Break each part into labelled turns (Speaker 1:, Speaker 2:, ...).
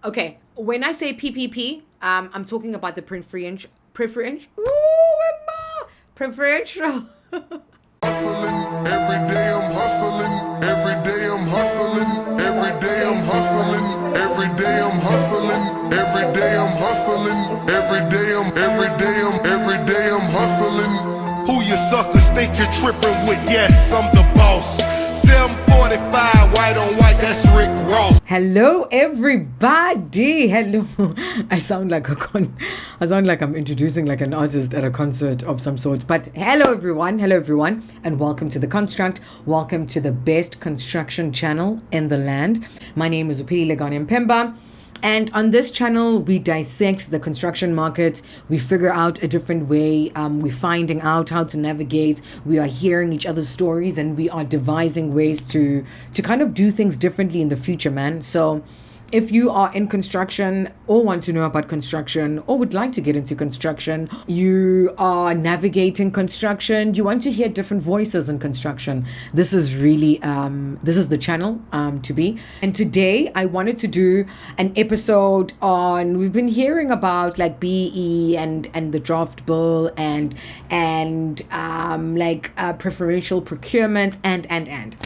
Speaker 1: Okay, when I say PPP, I'm talking about the preferential.
Speaker 2: Hustling, every day I'm hustling, every day I'm hustling, every day I'm hustling, every day I'm hustling, every day I'm hustling, every day I'm hustling. Who you suckers think you're tripping with? Yes, I'm the boss. 745, white on white, that's Rick Ross.
Speaker 1: Hello, everybody. Hello. I sound like I'm introducing like an artist at a concert of some sort. But hello, everyone, and welcome to the Construct. Welcome to the best construction channel in the land. My name is Upili Legani Mpemba. And on this channel, we dissect the construction market. We figure out a different way. We're finding out how to navigate. We are hearing each other's stories, and we are devising ways to kind of do things differently in the future, man. So if you are in construction or want to know about construction or would like to get into construction, you are navigating construction, you want to hear different voices in construction, this is really this is the channel to be. And today I wanted to do an episode on, we've been hearing about like BE and the draft bill and preferential procurement and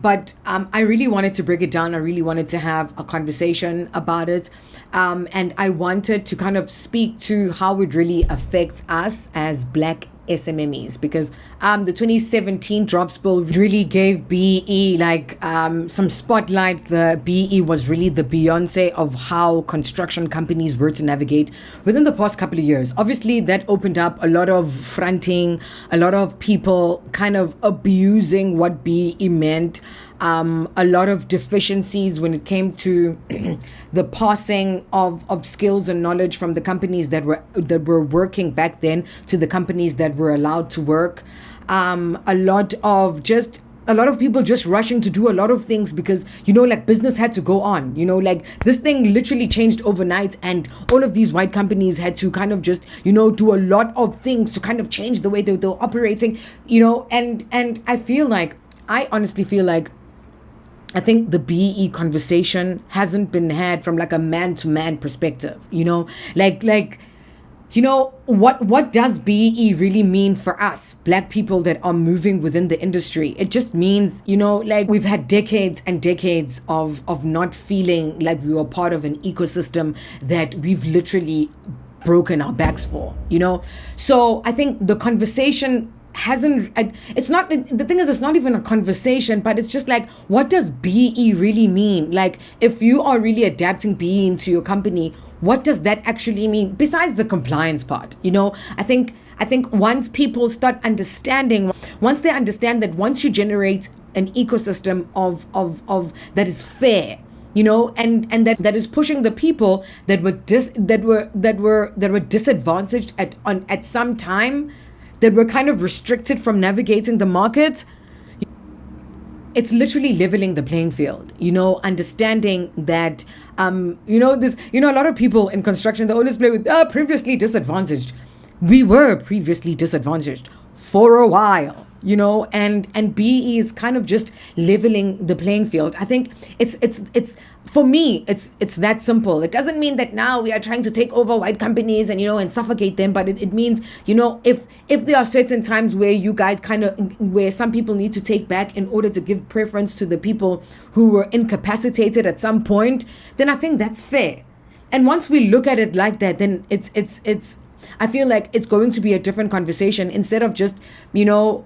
Speaker 1: but I really wanted to break it down. I really wanted to have a conversation about it. And I wanted to kind of speak to how it really affects us as Black SMMEs, because the 2017 drops bill really gave BE like some spotlight. The BE was really the Beyonce of how construction companies were to navigate within the past couple of years. Obviously, that opened up a lot of fronting, a lot of people kind of abusing what BE meant. A lot of deficiencies when it came to the passing of skills and knowledge from the companies that were working back then to the companies that were allowed to work. A lot of people just rushing to do a lot of things because, like business had to go on, like this thing literally changed overnight, and all of these white companies had to kind of just, do a lot of things to kind of change the way they were operating, and I honestly feel like I think the BE conversation hasn't been had from like a man-to-man perspective, what does BE really mean for us, Black people that are moving within the industry? It just means, like we've had decades and decades of not feeling like we were part of an ecosystem that we've literally broken our backs for, So I think the conversation it's not, the thing is, it's not even a conversation, but it's just like, what does BE really mean? Like, if you are really adapting BE into your company, what does that actually mean besides the compliance part? I think once people start understanding, once they understand that once you generate an ecosystem of that is fair, and that is pushing the people that were disadvantaged at some time, that were kind of restricted from navigating the market, it's literally leveling the playing field, understanding that, a lot of people in construction, they always play with previously disadvantaged. We were previously disadvantaged for a while, and BE is kind of just leveling the playing field. I think it's for me, it's that simple. It doesn't mean that now we are trying to take over white companies and suffocate them, but it means, if there are certain times where you guys where some people need to take back in order to give preference to the people who were incapacitated at some point, then I think that's fair. And once we look at it like that, then it's I feel like it's going to be a different conversation, instead of just, just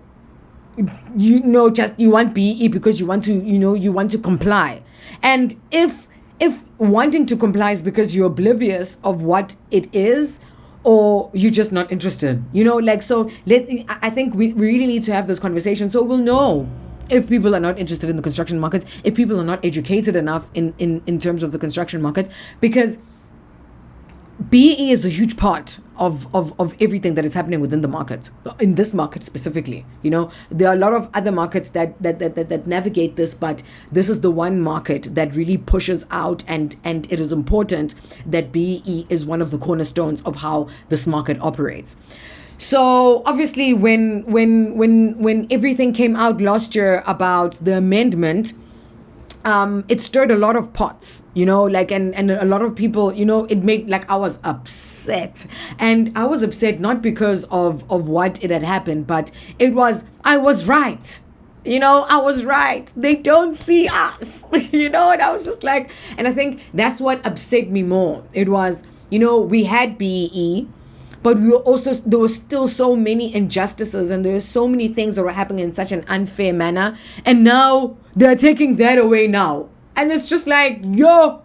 Speaker 1: you want BE because you want to comply. And if wanting to comply is because you're oblivious of what it is, or you're just not interested, I think we really need to have those conversations, so we'll know if people are not interested in the construction market, if people are not educated enough in terms of the construction market, because BE is a huge part of everything that is happening within the market, in this market specifically. There are a lot of other markets that navigate this, but this is the one market that really pushes out, and it is important that BE is one of the cornerstones of how this market operates. So obviously when everything came out last year about the amendment, it stirred a lot of pots, like, and a lot of people, it made, like, I was upset. And I was upset not because of what it had happened, but I was right. I was right. They don't see us, and I was just like, and I think that's what upset me more. It was, we had BEE, but there were still so many injustices, and there were so many things that were happening in such an unfair manner. And now they're taking that away now. And it's just like, yo,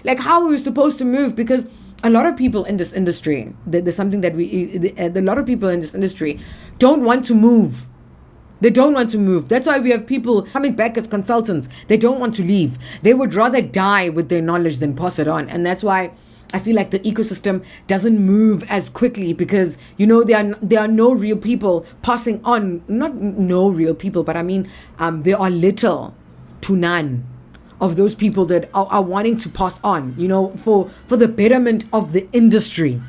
Speaker 1: like, how are we supposed to move? Because a lot of people in this industry, there's something that a lot of people in this industry don't want to move. They don't want to move. That's why we have people coming back as consultants. They don't want to leave. They would rather die with their knowledge than pass it on. And that's why I feel like the ecosystem doesn't move as quickly, because, there are no real people passing on. Not no real people, but I mean, there are little to none of those people that are wanting to pass on, for the betterment of the industry,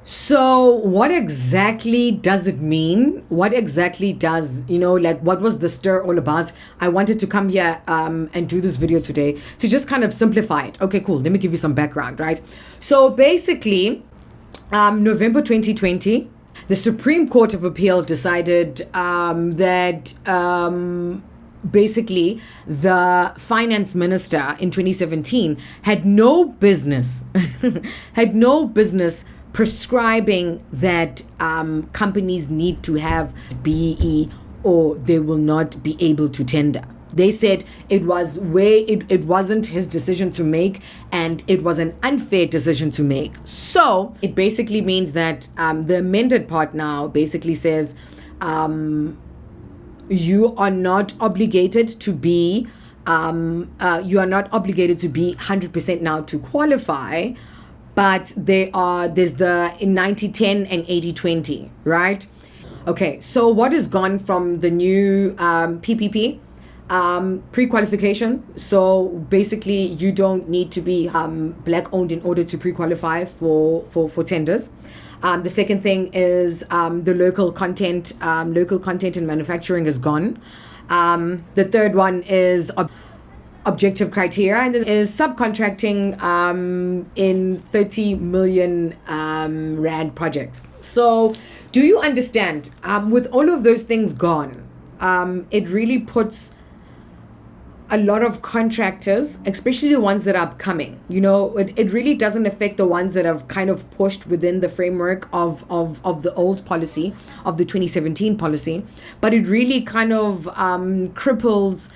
Speaker 1: So what exactly does it mean? What exactly does, what was the stir all about? I wanted to come here and do this video today to just kind of simplify it. Okay, cool. Let me give you some background, right? So basically, November 2020, the Supreme Court of Appeal decided that basically the finance minister in 2017 had no business prescribing that companies need to have BEE or they will not be able to tender. They said it wasn't his decision to make, and it was an unfair decision to make. So it basically means that the amended part now basically says you are not obligated to be 100% now to qualify. But there's the 90-10 and 80-20, right? Okay, so what is gone from the new PPP? Pre-qualification. So basically, you don't need to be black owned in order to pre-qualify for tenders. The second thing is the local content and manufacturing is gone. The third one is objective criteria, and then is subcontracting in 30 million rand projects. So do you understand, with all of those things gone, it really puts a lot of contractors, especially the ones that are upcoming, it really doesn't affect the ones that have kind of pushed within the framework of the old policy, of the 2017 policy, but it really kind of cripples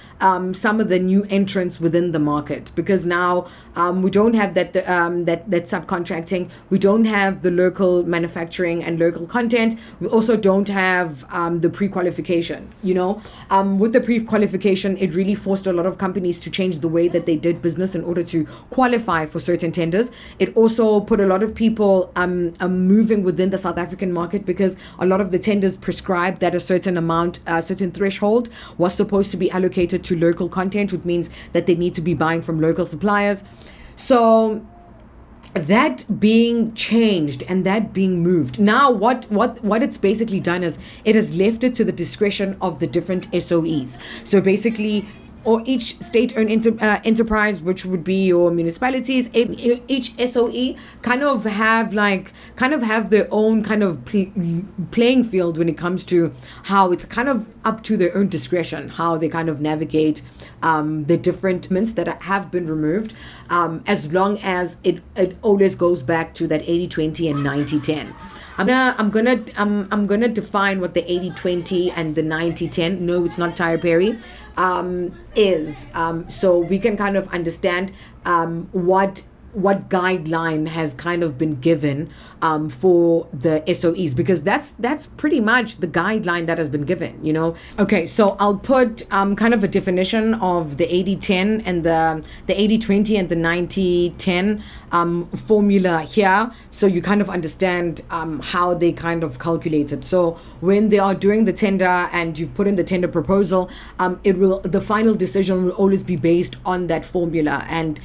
Speaker 1: some of the new entrants within the market, because now we don't have that subcontracting, we don't have the local manufacturing and local content, we also don't have the pre-qualification. With the pre-qualification, it really forced a lot of companies to change the way that they did business in order to qualify for certain tenders. It also put a lot of people moving within the South African market, because a lot of the tenders prescribed that a certain amount, a certain threshold was supposed to be allocated to local content, which means that they need to be buying from local suppliers. So that being changed and that being moved, now what it's basically done is it has left it to the discretion of the different SOEs. So basically, or each state-owned enterprise, which would be your municipalities, each SOE kind of have their own kind of playing field when it comes to how it's kind of up to their own discretion, how they kind of navigate the different mints that have been removed, as long as it always goes back to that 80-20 and 90-10. I'm gonna define what the 80-20 and the 90-10. No, it's not Tyre Perry. Is so we can kind of understand what guideline has kind of been given for the SOEs, because that's pretty much the guideline that has been given, Okay, so I'll put kind of a definition of the 80-10 and the 80-20 and the 90-10 formula here, so you kind of understand how they kind of calculate it. So when they are doing the tender and you've put in the tender proposal, the final decision will always be based on that formula, and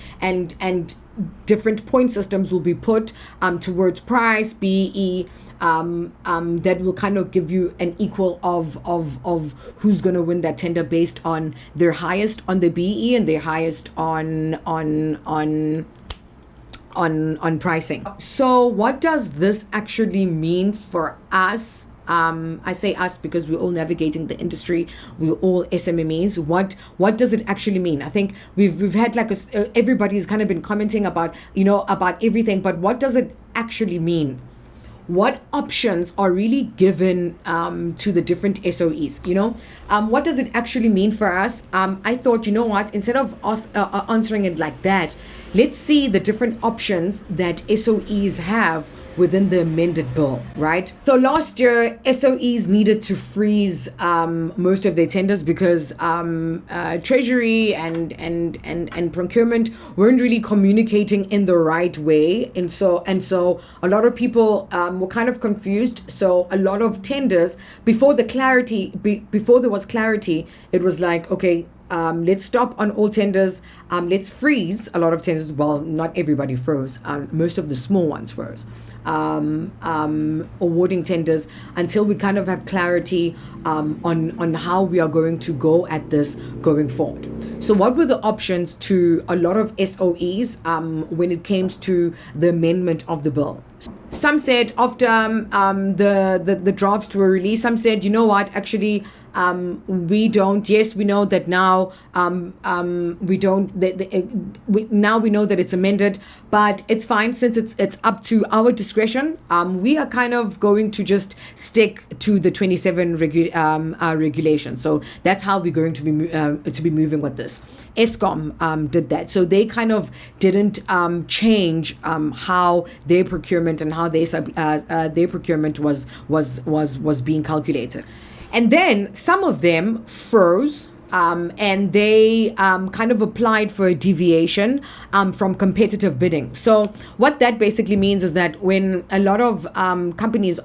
Speaker 1: different point systems will be put towards price, BE, that will kind of give you an equal of who's going to win that tender based on their highest on the BE and their highest on pricing. So what does this actually mean for us? I say us because we're all navigating the industry. We're all SMMEs. What does it actually mean? I think we've had like everybody's kind of been commenting about about everything, but what does it actually mean? What options are really given to the different SOEs? What does it actually mean for us? I thought, instead of us answering it like that, let's see the different options that SOEs have within the amended bill, right? So last year, SOEs needed to freeze most of their tenders because Treasury and procurement weren't really communicating in the right way, and so a lot of people were kind of confused. So a lot of tenders, before there was clarity, it was like, okay, let's stop on all tenders. Let's freeze a lot of tenders. Well, not everybody froze. Most of the small ones froze. Awarding tenders until we kind of have clarity on how we are going to go at this going forward. So what were the options to a lot of SOEs when it came to the amendment of the bill? Some said after the drafts were released, some said, you know what, actually, we don't. Yes, we know that now. We don't. Now we know that it's amended, but it's fine since it's up to our discretion. We are kind of going to just stick to the 27 regulation. So that's how we're going to be moving with this. ESCOM did that, so they kind of didn't change how their procurement and how their procurement was being calculated. And then some of them froze and they kind of applied for a deviation from competitive bidding. So what that basically means is that when a lot of companies,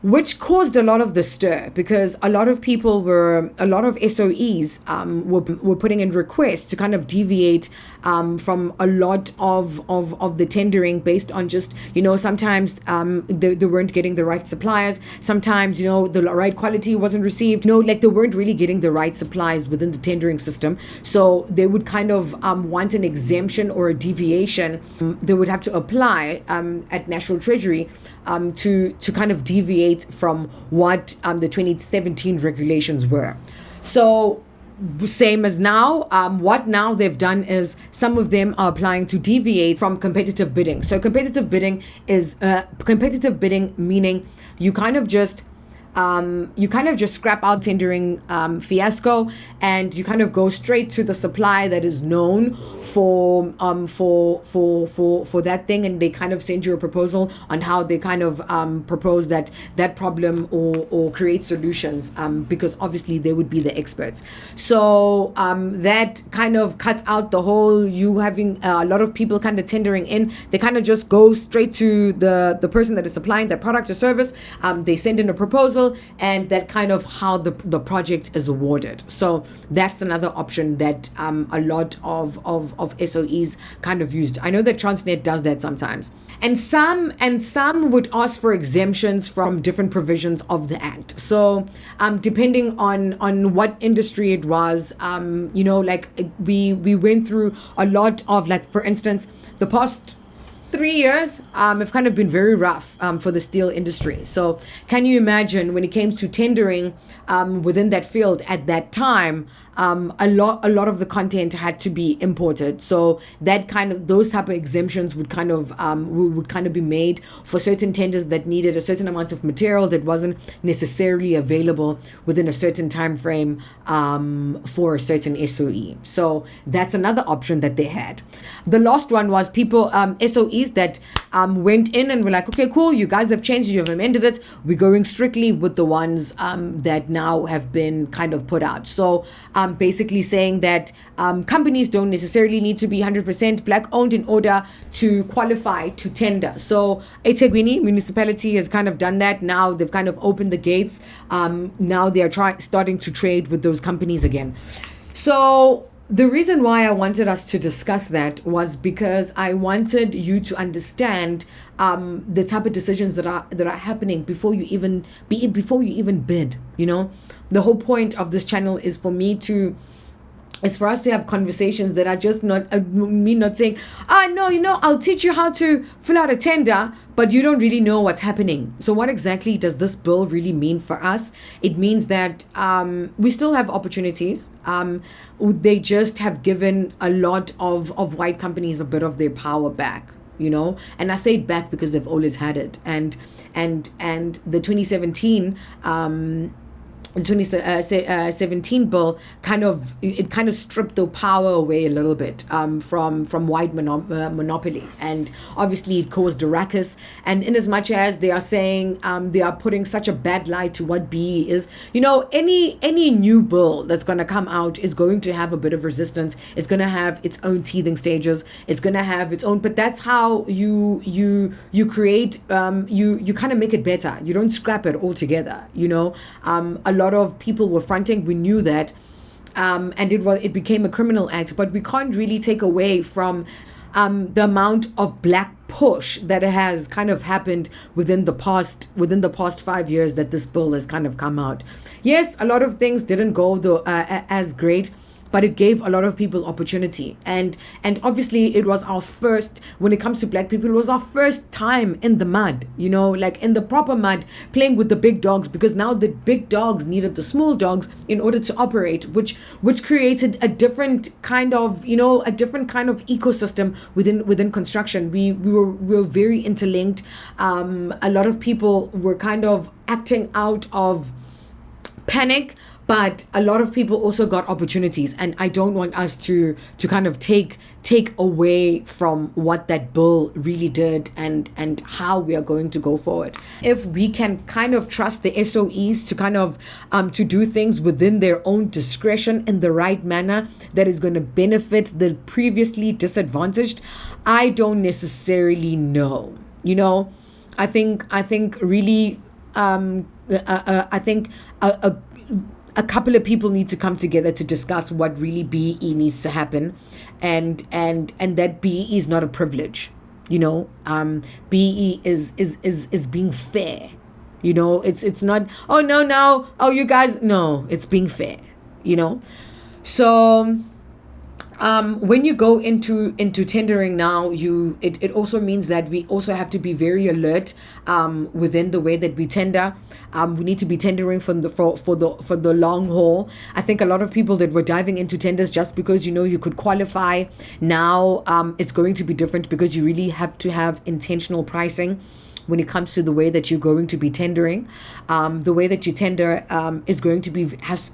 Speaker 1: which caused a lot of the stir, because a lot of SOEs were putting in requests to kind of deviate from a lot of the tendering based on just, sometimes they weren't getting the right suppliers. Sometimes, the right quality wasn't received. Like they weren't really getting the right supplies within the tendering system. So they would kind of want an exemption or a deviation. They would have to apply at National Treasury to kind of deviate from what the 2017 regulations were. So same as now, what now they've done is some of them are applying to deviate from competitive bidding. So competitive bidding meaning you kind of just scrap out tendering fiasco, and you kind of go straight to the supply that is known for that thing, and they kind of send you a proposal on how they kind of propose that problem or create solutions, because obviously they would be the experts. So that kind of cuts out the whole you having a lot of people kind of tendering in. They kind of just go straight to the person that is supplying that product or service. They send in a proposal, and that kind of how the project is awarded. So that's another option that a lot of SOEs kind of used. I know that Transnet does that sometimes, and some would ask for exemptions from different provisions of the act. So depending on what industry it was, like we went through a lot of, like, for instance, the past 3 years have kind of been very rough for the steel industry. So can you imagine when it came to tendering within that field at that time, a lot of the content had to be imported. So that those type of exemptions would kind of be made for certain tenders that needed a certain amount of material that wasn't necessarily available within a certain time frame for a certain SOE. So that's another option that they had. The last one was people, SOEs that went in and were like, okay, cool, you guys have changed, you have amended it. We're going strictly with the ones that now have been kind of put out. So basically saying that companies don't necessarily need to be 100% black owned in order to qualify to tender. So eThekwini municipality has kind of done that. Now they've kind of opened the gates. Now they are starting to trade with those companies again. So The reason why I wanted us to discuss that was because I wanted you to understand the type of decisions that are happening before you even bid. The whole point of this channel is for us to have conversations that are just not me not saying, no, I'll teach you how to fill out a tender, but you don't really know what's happening. So what exactly does this bill really mean for us? It means that we still have opportunities. They just have given a lot of white companies a bit of their power back. And I say it back because they've always had it. And the 2017 bill kind of stripped the power away a little bit from white monopoly, and obviously it caused a ruckus. And in as much as they are saying they are putting such a bad light to what BE is, any new bill that's going to come out is going to have a bit of resistance. It's going to have its own teething stages. It's going to have its own, but that's how you create, you kind of make it better. You don't scrap it altogether. A lot of people were fronting. We knew that, and it became a criminal act. But we can't really take away from the amount of black push that has kind of happened within the past 5 years that this bill has kind of come out. Yes, a lot of things didn't go as great, but it gave a lot of people opportunity. And obviously it was our first, when it comes to black people, it was our first time in the mud, like in the proper mud, playing with the big dogs, because now the big dogs needed the small dogs in order to operate, which created a different kind of, ecosystem within construction. We were very interlinked. A lot of people were kind of acting out of panic, but a lot of people also got opportunities, and I don't want us to kind of take away from what that bill really did and how we are going to go forward. If we can kind of trust the SOEs to kind of to do things within their own discretion in the right manner that is going to benefit the previously disadvantaged, I don't necessarily know. I think really I think a couple of people need to come together to discuss what really BE needs to happen, and that BE is not a privilege. BE is being fair. It's not, you guys, no, it's being fair. So when you go into tendering now, it also means that we also have to be very alert within the way that we tender. We need to be tendering for the long haul. I think a lot of people that were diving into tenders just because you could qualify, now it's going to be different, because you really have to have intentional pricing when it comes to the way that you're going to be tendering. The way that you tender is going to be has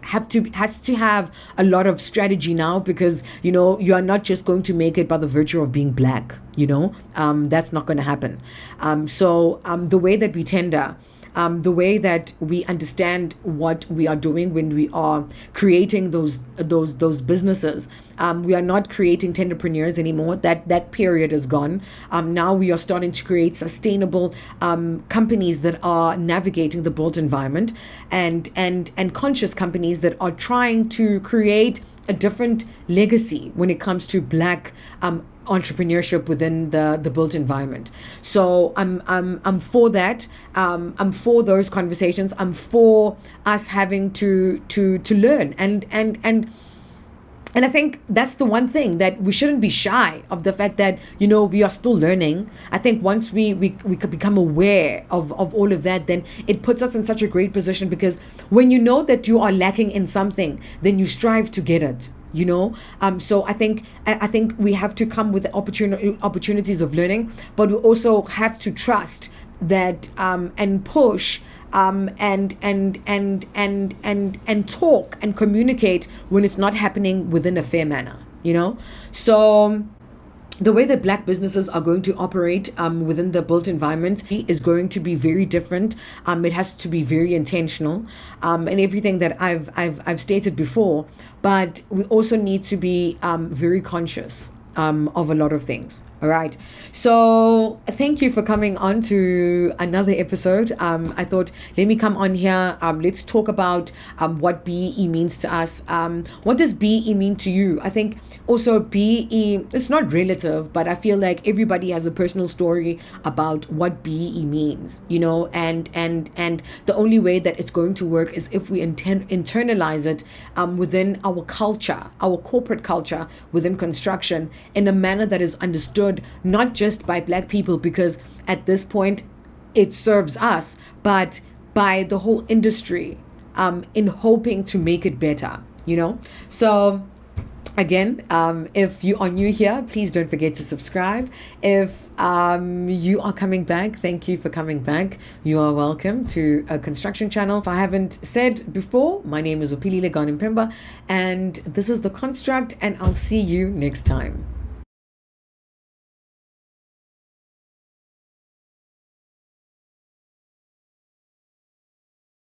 Speaker 1: to have a lot of strategy now, because you are not just going to make it by the virtue of being black. That's not going to happen. So the way that we tender, the way that we understand what we are doing when we are creating those businesses. We are not creating tenderpreneurs anymore. That period is gone. Now we are starting to create sustainable companies that are navigating the built environment, and conscious companies that are trying to create a different legacy when it comes to black entrepreneurship within the built environment. So I'm for that. I'm for those conversations. I'm for us having to learn, and I think that's the one thing that we shouldn't be shy of, the fact that we are still learning. I think once we could become aware of all of that, then it puts us in such a great position, because when you know that you are lacking in something, then you strive to get it. So I think we have to come with opportunities of learning, but we also have to trust that and push and talk and communicate when it's not happening within a fair manner. So the way that black businesses are going to operate within the built environment is going to be very different. It has to be very intentional, and everything that I've stated before. But we also need to be very conscious of a lot of things. All right. So thank you for coming on to another episode. I thought, let me come on here. Let's talk about what BEE means to us. What does BEE mean to you? I think also BEE, it's not relative, but I feel like everybody has a personal story about what BEE means, and the only way that it's going to work is if we internalize it within our culture, our corporate culture within construction, in a manner that is understood not just by Black people, because at this point it serves us, but by the whole industry, in hoping to make it better, So again, if you are new here, please don't forget to subscribe. If you are coming back, thank you for coming back. You are welcome to a construction channel. If I haven't said before, my name is Opilile Mpemba, and this is The Construct, and I'll see you next time.